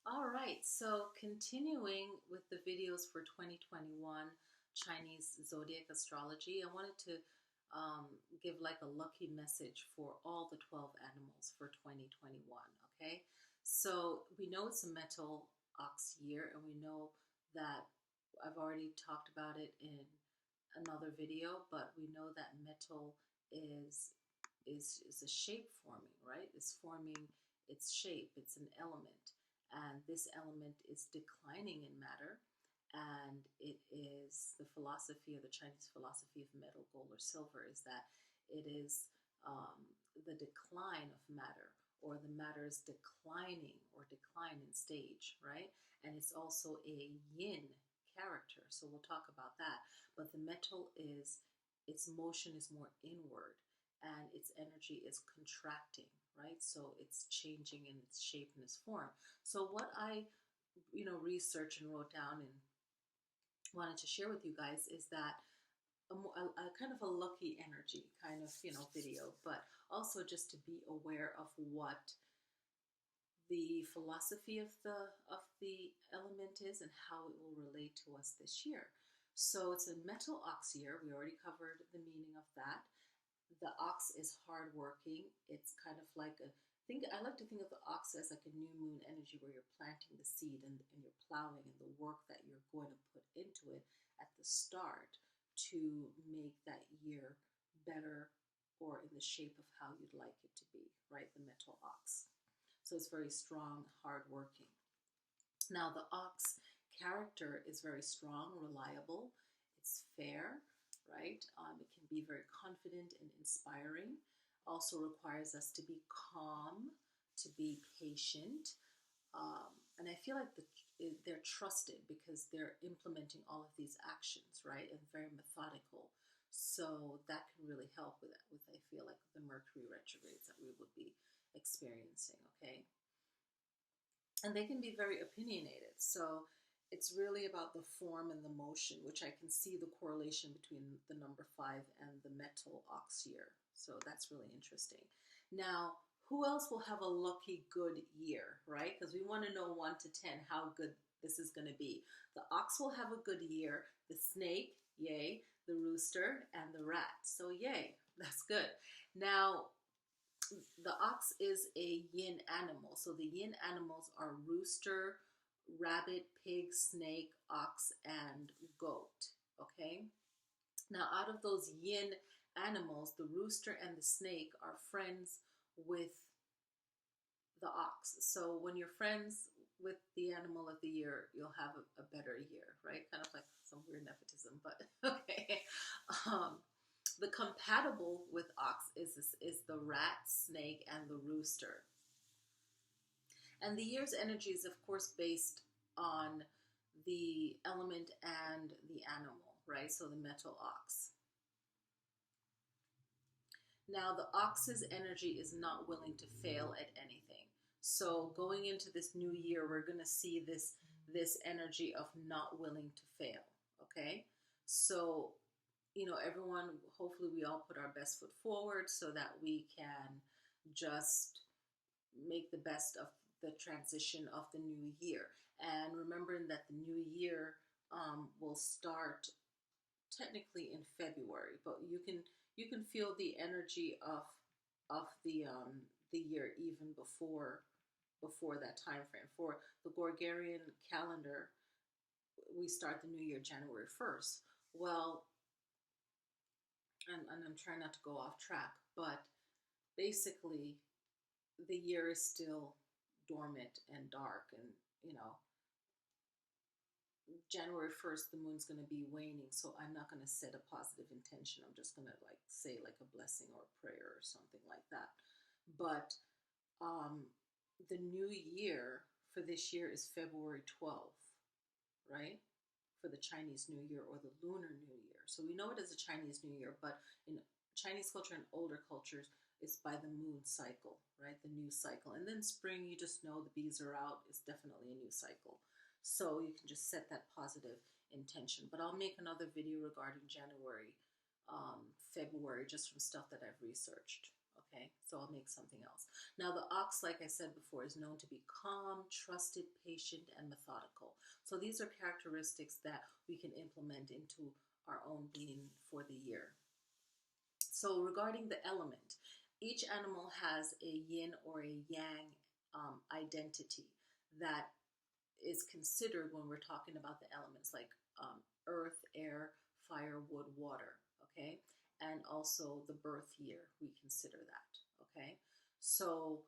All right, so continuing with the videos for 2021 Chinese zodiac astrology, I wanted to give like a lucky message for all the 12 animals for 2021. Okay, so we know it's a metal ox year, and we know that I've already talked about it in another video, but we know that metal is is a shape forming, right? It's forming its shape, it's an element, and this element is declining in matter, and it is the philosophy of the Chinese philosophy of metal, gold, or silver is that it is the decline of matter, or the matter is declining or decline in stage, right? And it's also a yin character, so we'll talk about that. But the metal is, its motion is more inward, and its energy is contracting, right? So it's changing in its shape and its form. So what I, researched and wrote down and wanted to share with you guys is that a kind of a lucky energy kind of, video, but also just to be aware of what the philosophy of the element is and how it will relate to us this year. So it's a metal ox year. We already covered the meaning of that. The ox is hardworking. It's kind of like I like to think of the ox as like a new moon energy where you're planting the seed, and you're plowing, and the work that you're going to put into it at the start to make that year better, or in the shape of how you'd like it to be, right? The metal ox. So it's very strong, hardworking. Now the ox character is very strong, reliable. It's fair, right? It can be very confident and inspiring. Also requires us to be calm, to be patient. And I feel like they're trusted because they're implementing all of these actions, right? And very methodical. So that can really help with I feel like the Mercury retrogrades that we would be experiencing, okay? And they can be very opinionated. So it's really about the form and the motion, which I can see the correlation between the number 5 and the metal ox year. So that's really interesting. Now, who else will have a lucky good year, right? Because we want to know 1 to 10 how good this is going to be. The ox will have a good year, the snake, yay, the rooster, and the rat. So yay, that's good. Now, the ox is a yin animal. So the yin animals are rooster, rabbit, pig, snake, ox, and goat. Okay? Now, out of those yin animals, the rooster and the snake are friends with the ox. So when you're friends with the animal of the year, you'll have a better year, right? Kind of like some weird nepotism, but okay. The compatible with ox is the rat, snake, and the rooster. And the year's energy is, of course, based on the element and the animal, right? So the metal ox. Now, the ox's energy is not willing to fail at anything. So going into this new year, we're going to see this energy of not willing to fail, okay? So, everyone, hopefully we all put our best foot forward so that we can just make the best of the transition of the new year. And remembering that the new year will start technically in February, but you can feel the energy of the year even before that time frame. For the Gregorian calendar, we start the new year January 1st. Well, and I'm trying not to go off track, but basically the year is still dormant and dark, and January 1st the moon's going to be waning, so I'm not going to set a positive intention. I'm just going to say like a blessing or a prayer or something like that. But the new year for this year is February 12th, right? For the Chinese New Year, or the Lunar New Year. So we know it as a Chinese New Year, but in Chinese culture and older cultures, it's by the moon cycle, right? The new cycle. And then spring, you just know the bees are out. It's definitely a new cycle. So you can just set that positive intention. But I'll make another video regarding January, February, just from stuff that I've researched. Okay, so I'll make something else. Now, the ox, like I said before, is known to be calm, trusted, patient, and methodical. So these are characteristics that we can implement into our own being for the year. So regarding the element, each animal has a yin or a yang identity that is considered when we're talking about the elements, like earth, air, fire, wood, water, okay? And also the birth year, we consider that, okay? So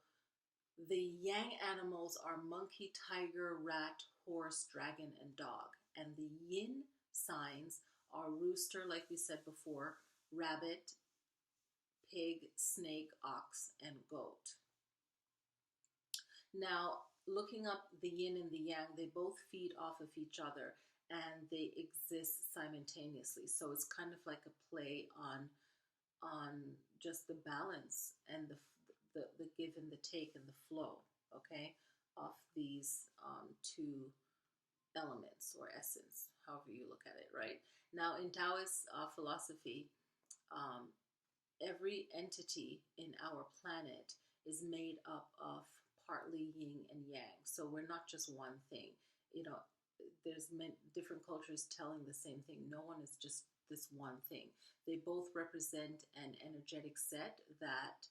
the yang animals are monkey, tiger, rat, horse, dragon, and dog. And the yin signs are rooster, like we said before, rabbit, pig, snake, ox, and goat. Now, looking up the yin and the yang, they both feed off of each other and they exist simultaneously. So it's kind of like a play on just the balance and the give and the take and the flow, okay, of these two elements or essence, however you look at it, right? Now, in Taoist philosophy, every entity in our planet is made up of partly yin and yang. So we're not just one thing. You know, there's different cultures telling the same thing. No one is just this one thing. They both represent an energetic set that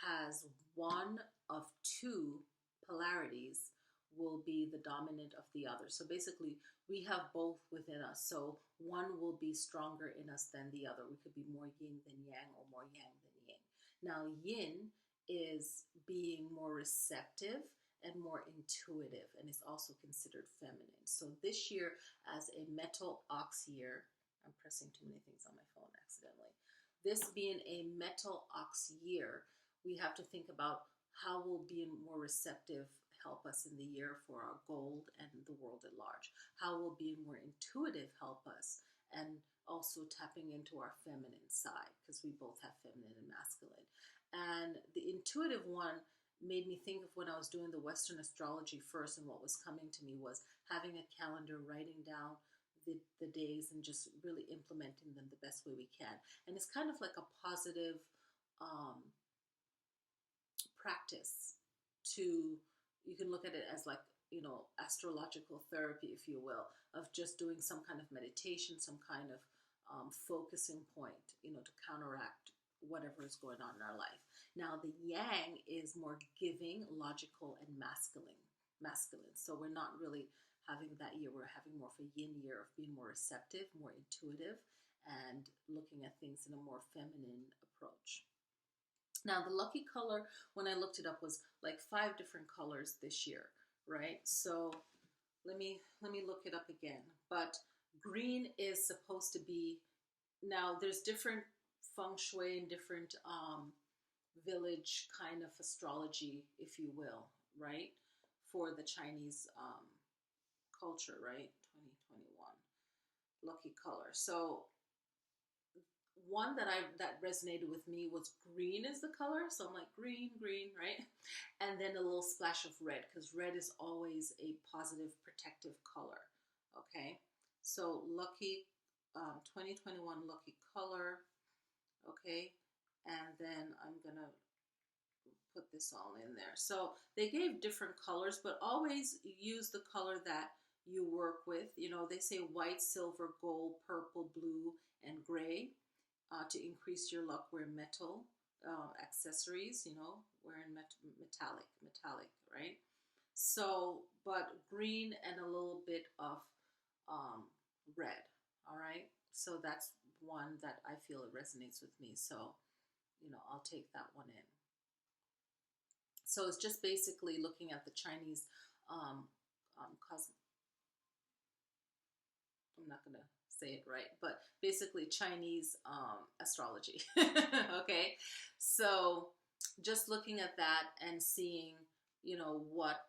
has one of two polarities will be the dominant of the other. So basically, we have both within us. So one will be stronger in us than the other. We could be more yin than yang or more yang than yin. Now, yin is being more receptive and more intuitive, and is also considered feminine. So this year, as a metal ox year, I'm pressing too many things on my phone accidentally. This being a metal ox year, we have to think about how will being more receptive help us in the year for our gold and the world at large. How will being more intuitive help us, and also tapping into our feminine side, because we both have feminine and masculine. And the intuitive one made me think of when I was doing the Western astrology first, and what was coming to me was having a calendar, writing down the days and just really implementing them the best way we can. And it's kind of like a positive practice to, you can look at it as like, you know, astrological therapy, if you will, of just doing some kind of meditation, some kind of focusing point, you know, to counteract whatever is going on in our life. Now, the yang is more giving, logical, and masculine. So we're not really having that year. We're having more of a yin year of being more receptive, more intuitive, and looking at things in a more feminine approach. Now, the lucky color, when I looked it up, was like 5 different colors this year, right? So let me look it up again. But green is supposed to be, now there's different feng shui and different village kind of astrology, if you will, right? For the Chinese culture, right? 2021 lucky color. So one that resonated with me was green is the color. So I'm like green, right? And then a little splash of red, because red is always a positive, protective color. Okay, so lucky 2021 lucky color. Okay, and then I'm gonna put this all in there. So they gave different colors, but always use the color that you work with. You know, they say white, silver, gold, purple, blue, and gray. To increase your luck, wear metal accessories, you know, wearing metallic, right? So, but green and a little bit of red, all right? So that's one that I feel it resonates with me. So, you know, I'll take that one in. So it's just basically looking at the Chinese I'm not going to say it right, but basically Chinese astrology. Okay, so just looking at that and seeing, you know, what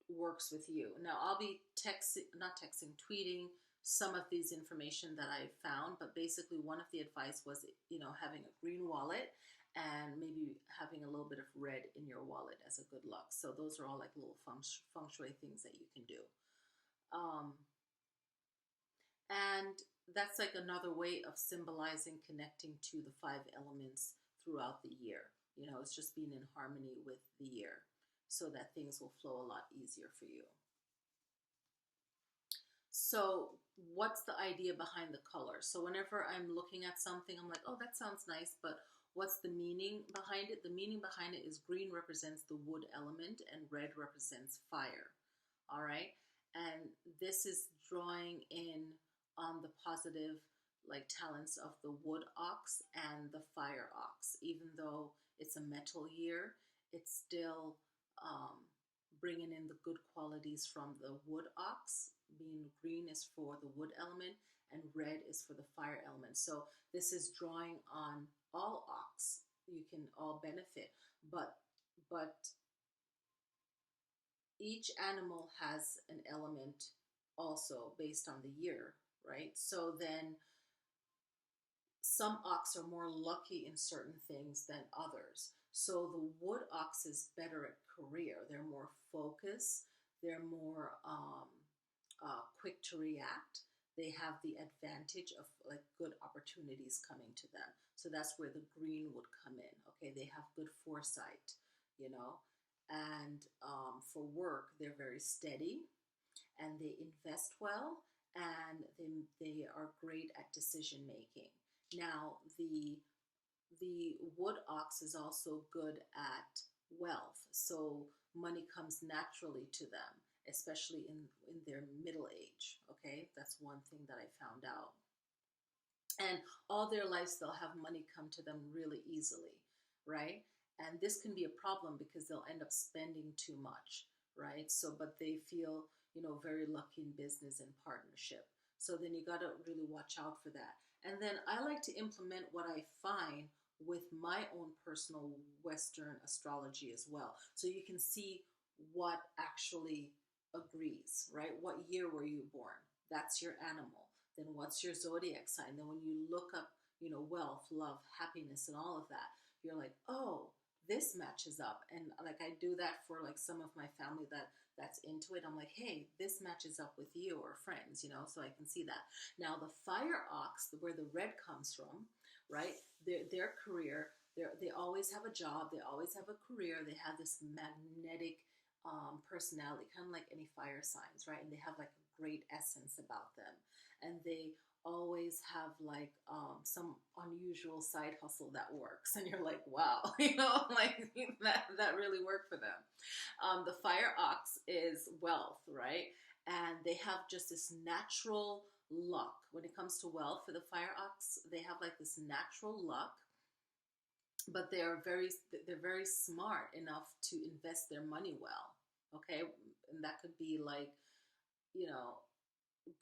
works with you. Now I'll be tweeting some of these information that I found, but basically one of the advice was, you know, having a green wallet and maybe having a little bit of red in your wallet as a good luck. So those are all like little feng shui things that you can do. And that's like another way of symbolizing connecting to the 5 elements throughout the year. You know, it's just being in harmony with the year so that things will flow a lot easier for you. So what's the idea behind the color? So whenever I'm looking at something, I'm like, oh, that sounds nice, but what's the meaning behind it? The meaning behind it is green represents the wood element and red represents fire. All right. And this is drawing in on the positive like talents of the wood ox and the fire ox. Even though it's a metal year, it's still bringing in the good qualities from the wood ox. Being green is for the wood element and red is for the fire element. So this is drawing on all ox. You can all benefit, but each animal has an element also based on the year, right? So then some ox are more lucky in certain things than others. So the wood ox is better at career. They're more focused. They're more quick to react. They have the advantage of like good opportunities coming to them. So that's where the green would come in. Okay, they have good foresight, you know, and for work they're very steady and they invest well and they are great at decision making. Now the wood ox is also good at wealth, so money comes naturally to them, especially in their middle age. Okay, that's one thing that I found out. And all their lives they'll have money come to them really easily, right? And this can be a problem because they'll end up spending too much, right? So but they feel, you know, very lucky in business and partnership. So then you got to really watch out for that. And then I like to implement what I find with my own personal Western astrology as well. So you can see what actually agrees, right? What year were you born? That's your animal. Then what's your zodiac sign? Then when you look up, you know, wealth, love, happiness, and all of that, you're like, oh, this matches up. And like I do that for like some of my family that's into it. I'm like, hey, this matches up with you or friends, you know, so I can see that. Now the fire ox, where the red comes from, right? Their career, they always have a job, they always have a career, they have this magnetic personality, kind of like any fire signs, right? And they have like a great essence about them, and they always have like some unusual side hustle that works, and you're like, wow, you know, like that really worked for them. The fire ox is wealth, right? And they have just this natural luck when it comes to wealth. For the fire ox, they have like this natural luck, but they're very smart enough to invest their money well. Okay, and that could be like, you know,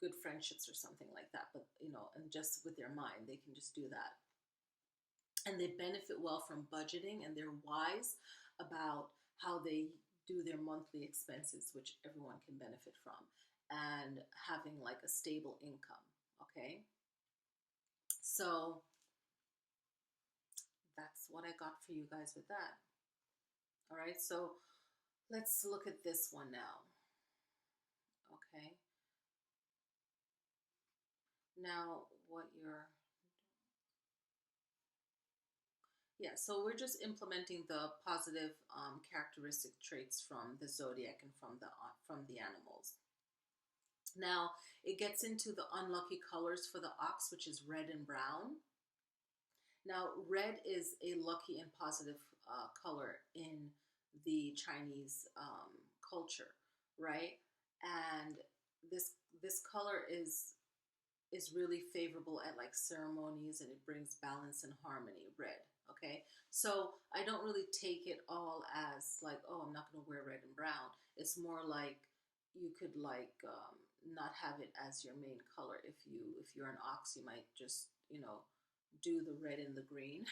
good friendships or something like that, but you know, and just with their mind they can just do that. And they benefit well from budgeting, and they're wise about how they do their monthly expenses, which everyone can benefit from, and having like a stable income. Okay, so that's what I got for you guys with that. All right, so let's look at this one now. Okay, now what you're, yeah, so we're just implementing the positive characteristic traits from the zodiac and from the animals. Now it gets into the unlucky colors for the ox, which is red and brown. Now red is a lucky and positive color in the Chinese culture, right? And this color is really favorable at like ceremonies, and it brings balance and harmony, red. Okay, so I don't really take it all as like, oh, I'm not going to wear red and brown. It's more like you could like not have it as your main color. If you're an ox, you might just, you know, do the red and the green,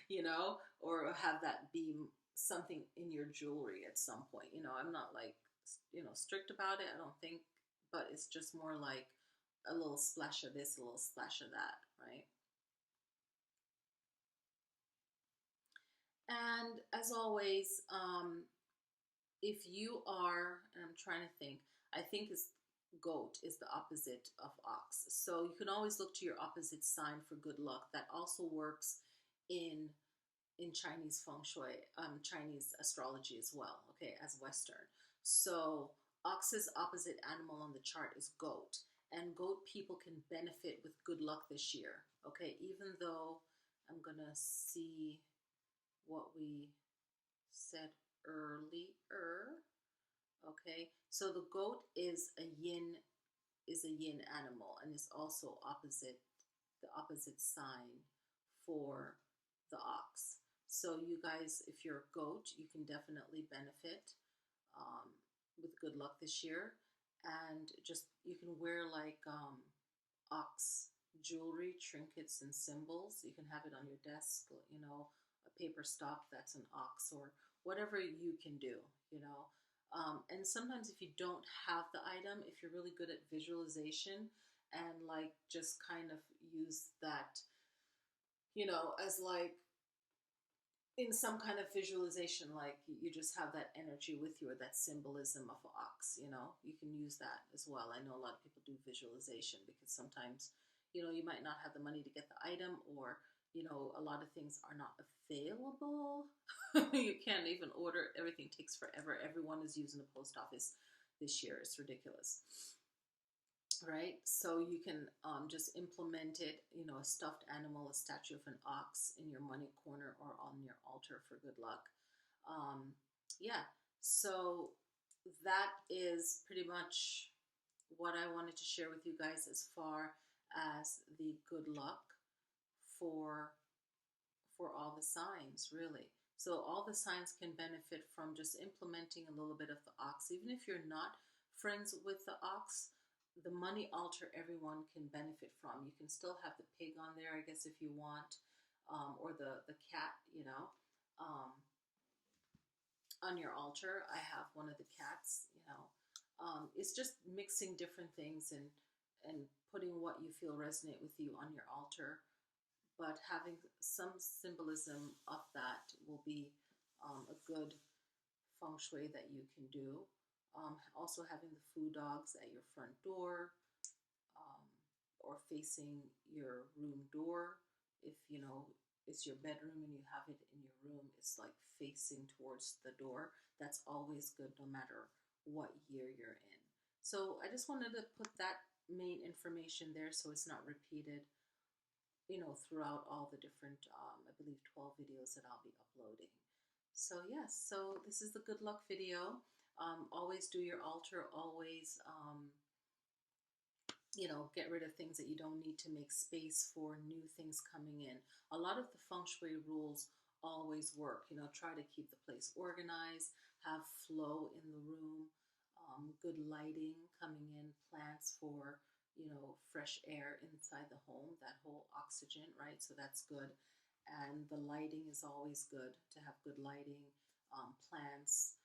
you know, or have that be something in your jewelry at some point. You know, I'm not like, you know, strict about it, I don't think, but it's just more like a little splash of this, a little splash of that, right? And as always, if you are, and I'm trying to think, I think is goat is the opposite of ox. So you can always look to your opposite sign for good luck. That also works in in Chinese feng shui, Chinese astrology as well, okay, as Western. So ox's opposite animal on the chart is goat, and goat people can benefit with good luck this year, okay, even though I'm gonna see what we said earlier, okay. So the goat is a yin animal and is also the opposite sign for the ox. So you guys, if you're a goat, you can definitely benefit um, with good luck this year. And just you can wear like ox jewelry, trinkets, and symbols. You can have it on your desk, you know, a paper stop that's an ox or whatever you can do, you know. And sometimes if you don't have the item, if you're really good at visualization and like just kind of use that, you know, as like in some kind of visualization, like you just have that energy with you or that symbolism of an ox, you know, you can use that as well. I know a lot of people do visualization because sometimes, you know, you might not have the money to get the item, or, you know, a lot of things are not available. You can't even order, everything takes forever. Everyone is using the post office this year. It's ridiculous, right? So you can just implement it, you know, a stuffed animal, a statue of an ox in your money corner or on your altar for good luck. Yeah, so that is pretty much what I wanted to share with you guys as far as the good luck for all the signs, really. So all the signs can benefit from just implementing a little bit of the ox. Even if you're not friends with the ox, the money altar everyone can benefit from. You can still have the pig on there, I guess, if you want, or the cat, you know, um, on your altar. I have one of the cats, you know. It's just mixing different things and putting what you feel resonate with you on your altar, but having some symbolism of that will be a good feng shui that you can do. Also having the food dogs at your front door, um, or facing your room door. If you know it's your bedroom and you have it in your room, it's like facing towards the door. That's always good no matter what year you're in. So I just wanted to put that main information there so it's not repeated, you know, throughout all the different, I believe 12 videos that I'll be uploading. So yes, so this is the good luck video. Always do your altar, always, you know, get rid of things that you don't need to make space for new things coming in. A lot of the feng shui rules always work. You know, try to keep the place organized, have flow in the room, good lighting coming in, plants for, you know, fresh air inside the home, that whole oxygen, right? So that's good. And the lighting is always good to have good lighting, plants,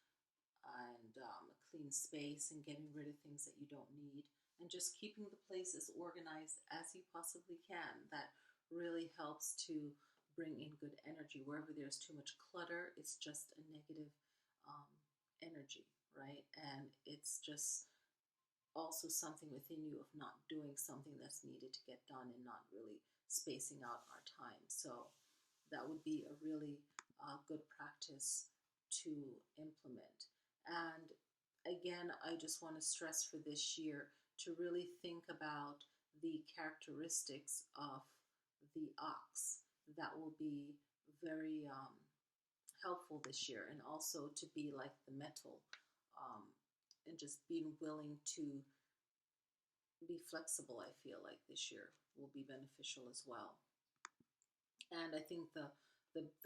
and a clean space, and getting rid of things that you don't need, and just keeping the place as organized as you possibly can. That really helps to bring in good energy. Wherever there's too much clutter, it's just a negative um, energy, right? And it's just also something within you of not doing something that's needed to get done and not really spacing out our time. So that would be a really good practice to implement. And again, I just want to stress for this year to really think about the characteristics of the ox. That will be very helpful this year, and also to be like the metal, um, and just being willing to be flexible. I feel like this year will be beneficial as well. And I think the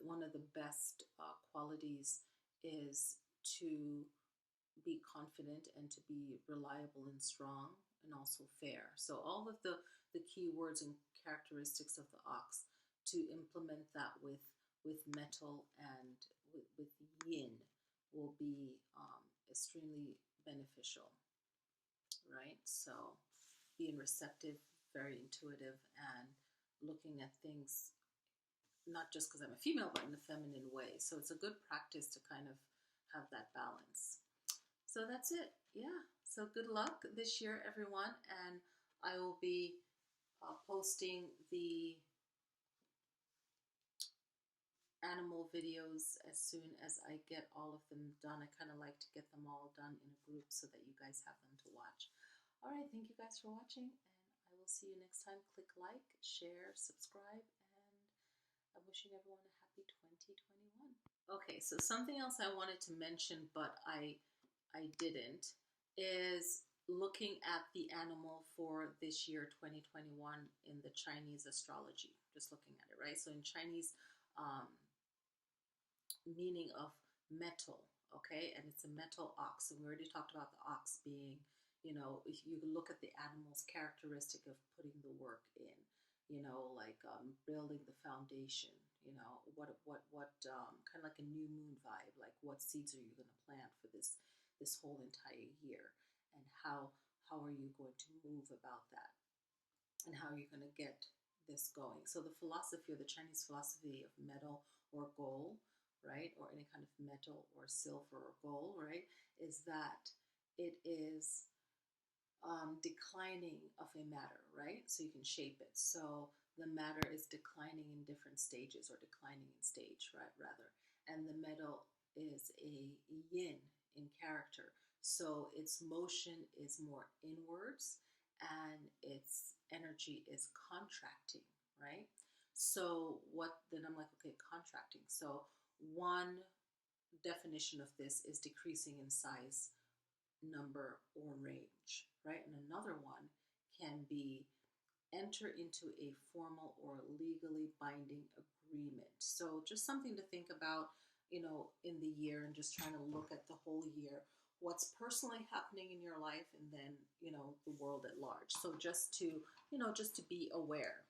one of the best qualities is to be confident and to be reliable and strong and also fair. So all of the key words and characteristics of the ox, to implement that with metal and with yin will be extremely beneficial, right? So being receptive, very intuitive, and looking at things not just because I'm a female, but in a feminine way. So it's a good practice to kind of have that balance. So that's it. Yeah. So good luck this year, everyone. And I will be posting the animal videos as soon as I get all of them done. I kind of like to get them all done in a group so that you guys have them to watch. All right, thank you guys for watching, and I will see you next time. Click like, share, subscribe, and I'm wishing everyone a happy 2021. Okay, so something else I wanted to mention, but I didn't, is looking at the animal for this year 2021 in the Chinese astrology. Just looking at it, right? So in Chinese, um, meaning of metal, okay? And it's a metal ox. And we already talked about the ox being, if you look at the animal's characteristic of putting the work in, like building the foundation, kind of like a new moon vibe, like what seeds are you going to plant for this whole entire year, and how are you going to move about that, and how are you going to get this going. So the philosophy, or the Chinese philosophy of metal or gold, right, or any kind of metal or silver or gold, right, is that it is declining of a matter, right? So you can shape it. So the matter is declining in different stages, or declining in stage, right, rather. And the metal is a yin in character. So its motion is more inwards, and its energy is contracting, right? So then I'm like, okay, contracting. So one definition of this is decreasing in size, number, or range, right? And another one can be enter into a formal or legally binding agreement. So just something to think about, in the year, and just trying to look at the whole year, what's personally happening in your life, and then, the world at large. So just to be aware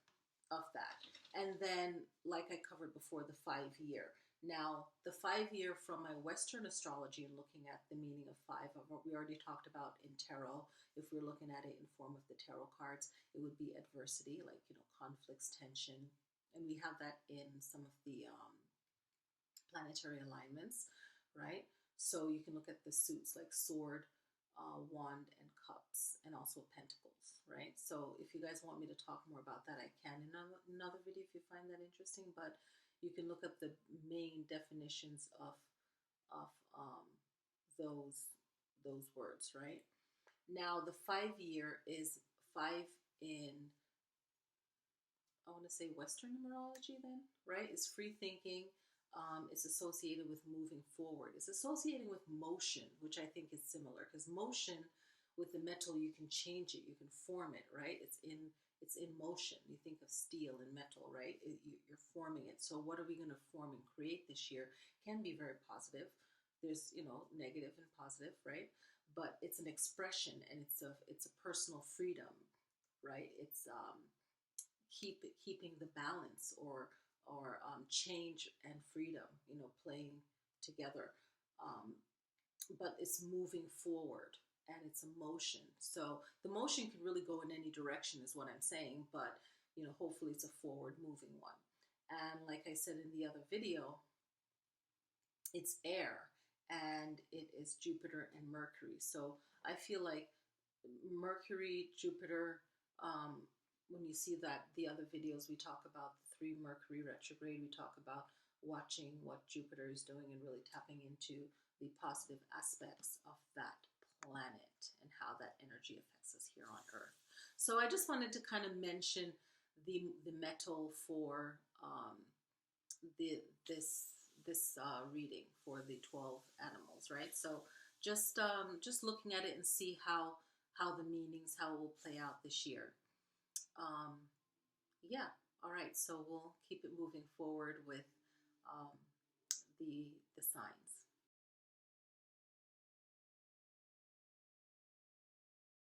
of that. And then, like I covered before, the 5-year. Now, the 5-year from my Western astrology, and looking at the meaning of five, of what we already talked about in tarot. If we're looking at it in form of the tarot cards, it would be adversity, like, conflicts, tension. And we have that in some of the planetary alignments, right? So you can look at the suits like sword, wand, and cups, and also pentacles, right? So if you guys want me to talk more about that, I can in another video if you find that interesting. But you can look up the main definitions of those words, right? Now the 5-year is 5 in, I want to say, Western numerology, then, right? It's free thinking. It's associated with moving forward. It's associated with motion, which I think is similar, because motion with the metal, you can change it, you can form it, right? It's in motion. You think of steel and metal, right? You're forming it. So what are we going to form and create this year? Can be very positive. There's, negative and positive, right? But it's an expression, and it's a personal freedom, right? It's keeping the balance, or change and freedom, playing together. But it's moving forward, and it's a motion. So the motion can really go in any direction, is what I'm saying. But hopefully it's a forward moving one. And like I said in the other video, it's air, and it is Jupiter and Mercury. So I feel like Mercury, Jupiter, when you see that the other videos, we talk about the 3 Mercury retrograde, we talk about watching what Jupiter is doing and really tapping into the positive aspects of that planet and how that energy affects us here on Earth. So I just wanted to kind of mention the metal for this reading for the 12 animals, right? So just looking at it and see how the meanings, how it will play out this year. Yeah, all right, so we'll keep it moving forward with the signs.